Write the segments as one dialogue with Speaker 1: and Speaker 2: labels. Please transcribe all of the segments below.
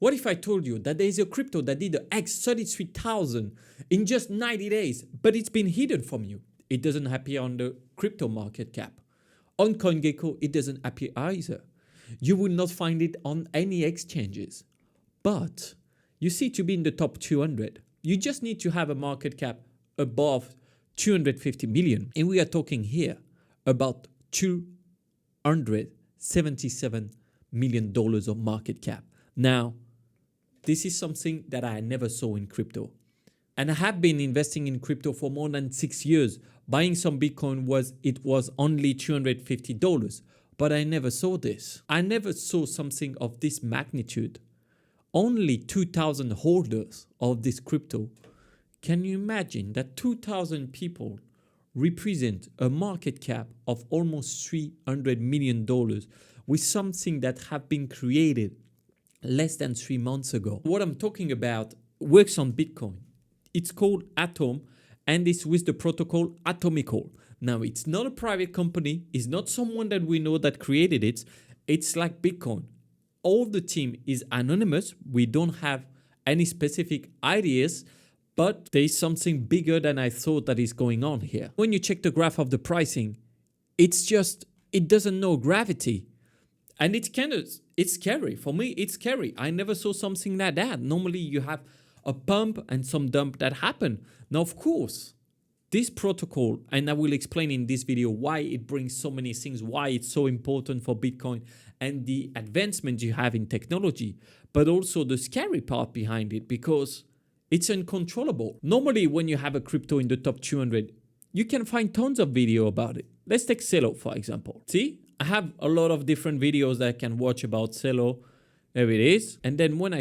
Speaker 1: What if I told you that there is a crypto that did the X 33,000 in just 90 days, but it's been hidden from you? It doesn't appear on the crypto market cap. On CoinGecko, it doesn't appear either. You will not find it on any exchanges. But you see, to be in the top 200, you just need to have a market cap above 250 million. And we are talking here about $277 million of market cap. Now, this is something that I never saw in crypto. And I have been investing in crypto for more than 6 years. Buying some Bitcoin was only $250, but I never saw this. I never saw something of this magnitude. Only 2,000 holders of this crypto. Can you imagine that 2,000 people represent a market cap of almost $300 million with something that have been created less than 3 months ago? What I'm talking about works on Bitcoin. It's called Atom, and it's with the protocol Atomical. Now, it's not a private company. It's not someone that we know that created it. It's like Bitcoin. All the team is anonymous. We don't have any specific ideas, but there is something bigger than I thought that is going on here. When you check the graph of the pricing, it doesn't know gravity. And it's scary. For me, it's scary. I never saw something like that. Normally you have a pump and some dump that happen. Now, of course, this protocol, and I will explain in this video why it brings so many things, why it's so important for Bitcoin and the advancement you have in technology, but also the scary part behind it, because it's uncontrollable. Normally, when you have a crypto in the top 200, you can find tons of video about it. Let's take Celo, for example. See, I have a lot of different videos that I can watch about Celo. There it is. And then when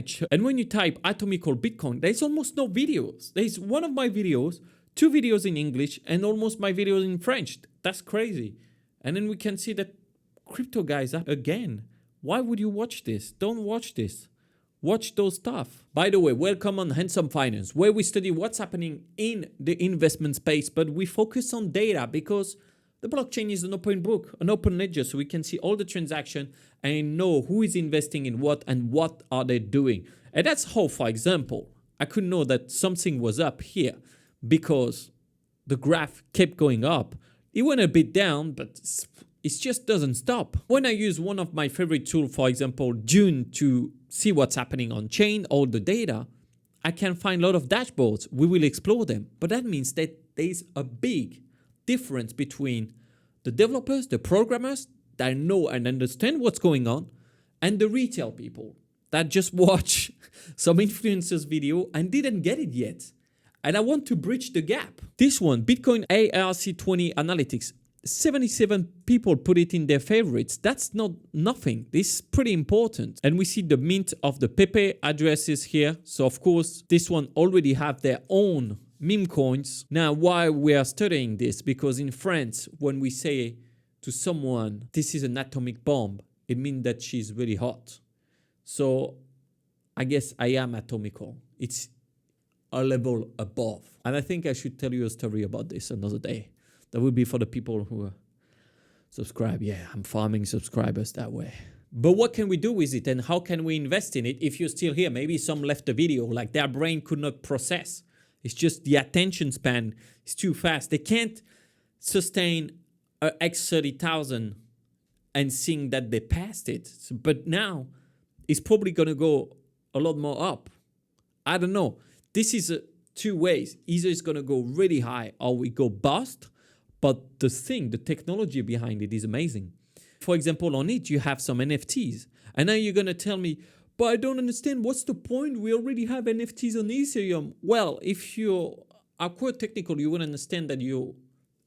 Speaker 1: you type Atomical Bitcoin, there's almost no videos. There's one of my videos, 2 videos in English, and almost my videos in French. That's crazy. And then we can see that crypto guys up again. Why would you watch this? Don't watch this. Watch those stuff. By the way, welcome on Handsome Finance, where we study what's happening in the investment space, but we focus on data because the blockchain is an open book, an open ledger, so we can see all the transaction and know who is investing in what and what are they doing. And that's how, for example, I could know that something was up here because the graph kept going up. It went a bit down, but it just doesn't stop. When I use one of my favorite tools, for example, June, to see what's happening on chain, all the data, I can find a lot of dashboards. We will explore them. But that means that there's a big difference between the developers, the programmers that know and understand what's going on, and the retail people that just watch some influencers video and didn't get it yet. And I want to bridge the gap. This one, Bitcoin ARC20 analytics, 77 people put it in their favorites. That's not nothing. This is pretty important. And we see the mint of the Pepe addresses here. So of course, this one already have their own meme coins. Now, why we are studying this? Because in France, when we say to someone, this is an atomic bomb, it means that she's really hot. So I guess I am atomical. It's a level above. And I think I should tell you a story about this another day. That would be for the people who subscribe. Yeah, I'm farming subscribers that way. But what can we do with it and how can we invest in it if you're still here? Maybe some left the video, like their brain could not process. It's just the attention span is too fast. They can't sustain a X30,000 and think that they passed it. So, but now it's probably going to go a lot more up. I don't know. This is two ways. Either it's going to go really high or we go bust. But the technology behind it is amazing. For example, on it, you have some NFTs. And now you're going to tell me, but I don't understand. What's the point? We already have NFTs on Ethereum. Well, if you are quite technical, you will understand that your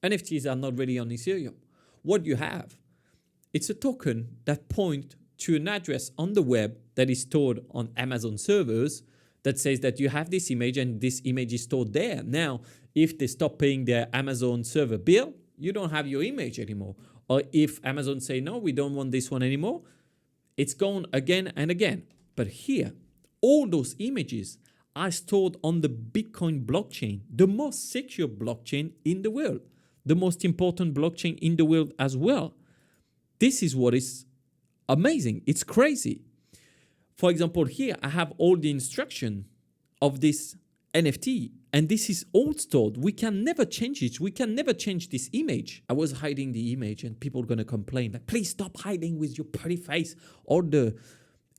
Speaker 1: NFTs are not really on Ethereum. What you have, it's a token that points to an address on the web that is stored on Amazon servers that says that you have this image and this image is stored there. Now, if they stop paying their Amazon server bill, you don't have your image anymore. Or if Amazon say, no, we don't want this one anymore, it's gone again and again. But here, all those images are stored on the Bitcoin blockchain, the most secure blockchain in the world, the most important blockchain in the world as well. This is what is amazing. It's crazy. For example, here I have all the instruction of this NFT, and this is all stored. We can never change it. We can never change this image. I was hiding the image and people are going to complain, like, please stop hiding with your pretty face all the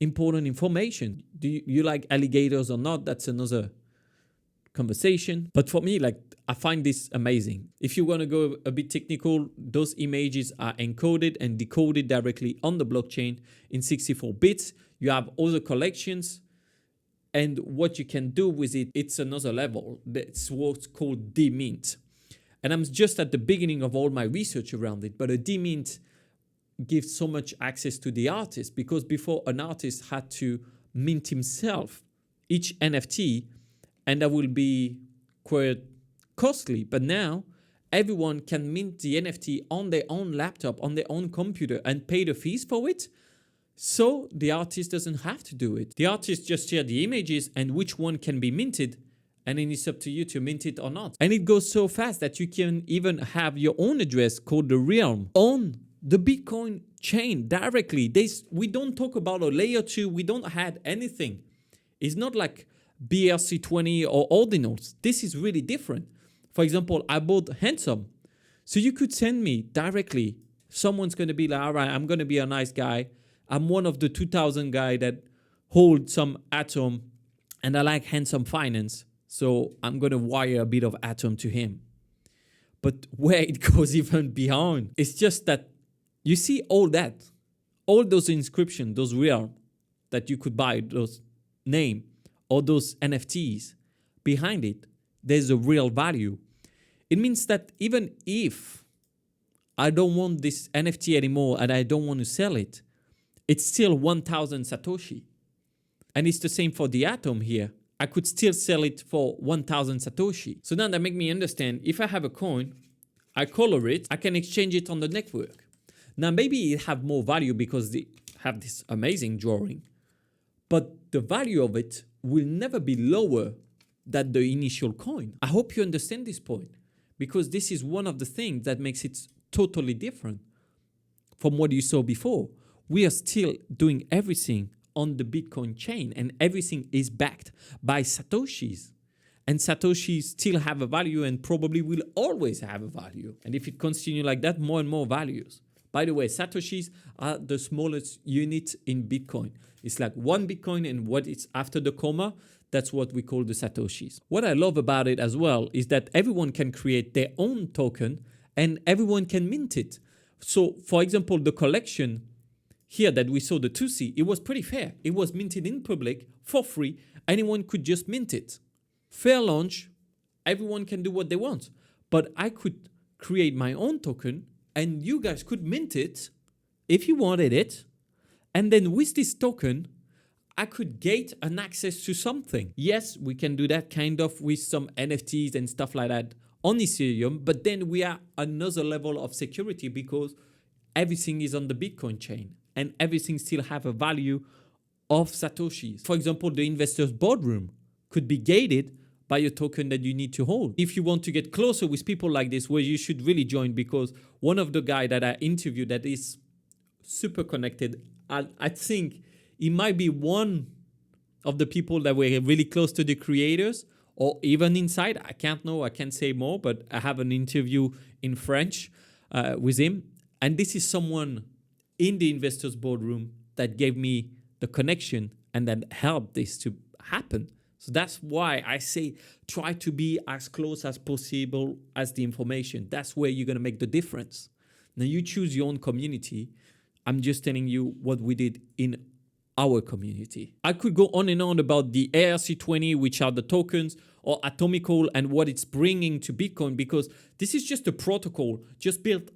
Speaker 1: important information. Do you like alligators or not? That's another conversation. But for me, like, I find this amazing. If you want to go a bit technical, those images are encoded and decoded directly on the blockchain in 64 bits. You have other collections. And what you can do with it, it's another level. That's what's called demint. And I'm just at the beginning of all my research around it. But a demint gives so much access to the artist, because before an artist had to mint himself each NFT, and that will be quite costly. But now everyone can mint the NFT on their own laptop, on their own computer, and pay the fees for it. So the artist doesn't have to do it. The artist just share the images and which one can be minted, and then it's up to you to mint it or not. And it goes so fast that you can even have your own address called the realm on the Bitcoin chain directly. We don't talk about a layer 2. We don't add anything. It's not like ARC20 or ordinals. This is really different. For example, I bought Handsome. So you could send me directly. Someone's going to be like, all right, I'm going to be a nice guy. I'm one of the 2,000 guys that hold some Atom, and I like Handsome Finance. So I'm going to wire a bit of Atom to him. But where it goes even beyond, it's just that you see all those inscriptions, those realm that you could buy, those name, or those NFTs, behind it, there's a real value. It means that even if I don't want this NFT anymore and I don't want to sell it, it's still 1,000 Satoshi. And it's the same for the Atom here. I could still sell it for 1,000 Satoshi. So now that makes me understand, if I have a coin, I color it, I can exchange it on the network. Now maybe it have more value because they have this amazing drawing, but the value of it will never be lower than the initial coin. I hope you understand this point, because this is one of the things that makes it totally different from what you saw before. We are still doing everything on the Bitcoin chain, and everything is backed by Satoshis. And Satoshis still have a value and probably will always have a value. And if it continues like that, more and more values. By the way, Satoshis are the smallest unit in Bitcoin. It's like 1 Bitcoin, and what is after the comma, that's what we call the Satoshis. What I love about it as well is that everyone can create their own token and everyone can mint it. So for example, the collection here that we saw, the 2C, it was pretty fair. It was minted in public for free. Anyone could just mint it. Fair launch, everyone can do what they want. But I could create my own token and you guys could mint it if you wanted it. And then with this token, I could gate an access to something. Yes, we can do that kind of with some NFTs and stuff like that on Ethereum, but then we are another level of security because everything is on the Bitcoin chain and everything still have a value of Satoshis. For example, the investor's boardroom could be gated by a token that you need to hold. If you want to get closer with people like this, where you should really join, because one of the guys that I interviewed that is super connected, I think he might be one of the people that were really close to the creators or even inside. I can't know, I can't say more, but I have an interview in French with him. And this is someone in the investors boardroom that gave me the connection and that helped this to happen. So that's why I say try to be as close as possible as the information. That's where you're going to make the difference. Now you choose your own community. I'm just telling you what we did in our community. I could go on and on about the ARC20, which are the tokens, or Atomical and what it's bringing to Bitcoin, because this is just a protocol just built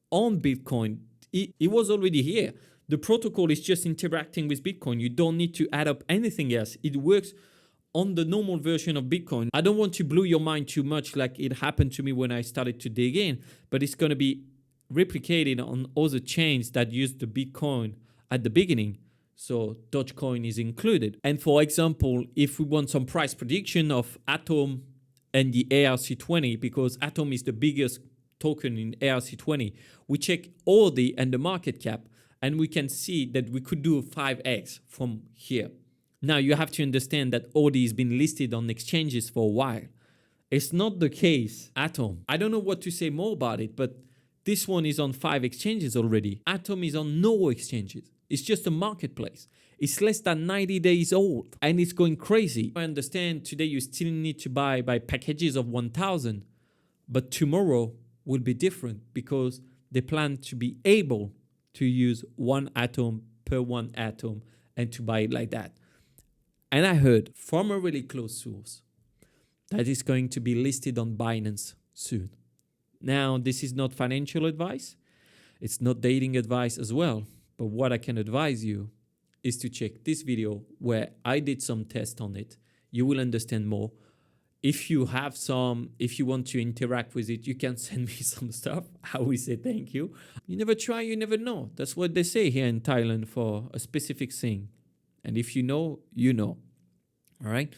Speaker 1: on Bitcoin. It was already here. The protocol is just interacting with Bitcoin. You don't need to add up anything else. It works on the normal version of Bitcoin. I don't want to blow your mind too much like it happened to me when I started to dig in, but it's going to be replicated on other chains that use the Bitcoin at the beginning. So Dogecoin is included. And for example, if we want some price prediction of Atom and the ARC20, because Atom is the biggest token in ARC20, we check ORDI and the market cap. And we can see that we could do 5x from here. Now you have to understand that OD has been listed on exchanges for a while. It's not the case. Atom, I don't know what to say more about it, but this one is on 5 exchanges already. Atom is on no exchanges. It's just a marketplace. It's less than 90 days old and it's going crazy. I understand today you still need to buy by packages of 1,000, but tomorrow will be different because they plan to be able to use 1 atom per 1 atom and to buy it like that. And I heard from a really close source that it's going to be listed on Binance soon. Now, this is not financial advice. It's not dating advice as well. But what I can advise you is to check this video where I did some tests on it. You will understand more. If you want to interact with it, you can send me some stuff. I will say thank you. You never try, you never know. That's what they say here in Thailand for a specific thing. And if you know, you know. All right?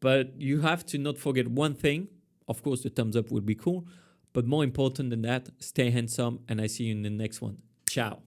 Speaker 1: But you have to not forget one thing. Of course, the thumbs up would be cool. But more important than that, stay handsome. And I see you in the next one. Ciao.